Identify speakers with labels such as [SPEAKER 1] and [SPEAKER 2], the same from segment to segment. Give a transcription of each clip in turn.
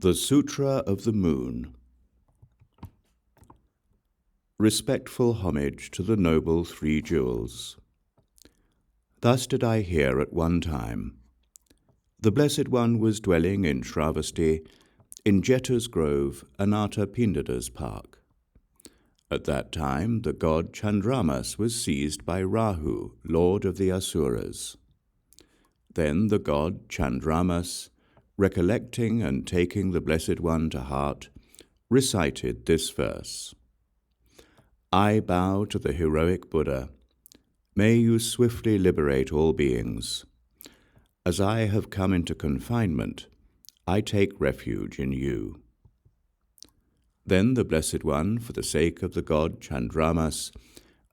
[SPEAKER 1] The Sutra of the Moon. Respectful homage to the noble three jewels. Thus did I hear at one time. The Blessed One was dwelling in Śrāvastī, in Jeta's grove, Anatta Pindada's park. At that time the god Candramas was seized by Rāhu, lord of the asuras. Then the god Candramas, recollecting and taking the Blessed One to heart, recited this verse. I bow to the heroic Buddha. May you swiftly liberate all beings. As I have come into confinement, I take refuge in you. Then the Blessed One, for the sake of the god Candramas,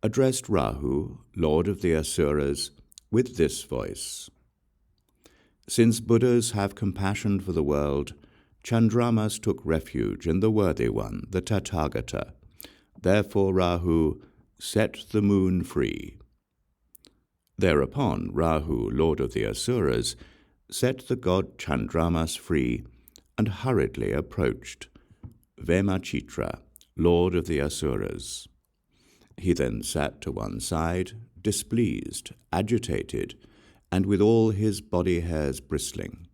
[SPEAKER 1] addressed Rāhu, lord of the asuras, with this voice. Since Buddhas have compassion for the world, Candramas took refuge in the worthy one, the Tathāgata. Therefore, Rāhu, set the moon free. Thereupon Rāhu, lord of the asuras, set the god Candramas free and hurriedly approached Vemacitra, lord of the asuras. He then sat to one side, displeased, agitated, and with all his body hairs bristling.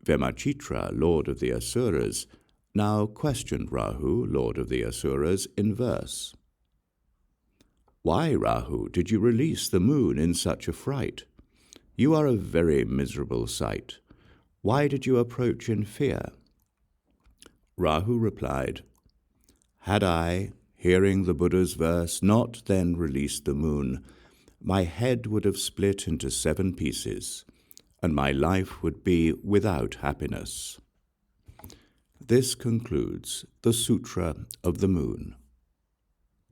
[SPEAKER 1] Vemacitra, lord of the asuras, now questioned Rāhu, lord of the asuras, in verse. Why, Rāhu, did you release the moon in such a fright? You are a very miserable sight. Why did you approach in fear? Rāhu replied, Had I, hearing the Buddha's verse, not then released the moon, my head would have split into 7 pieces, and my life would be without happiness. This concludes the Sutra of the Moon.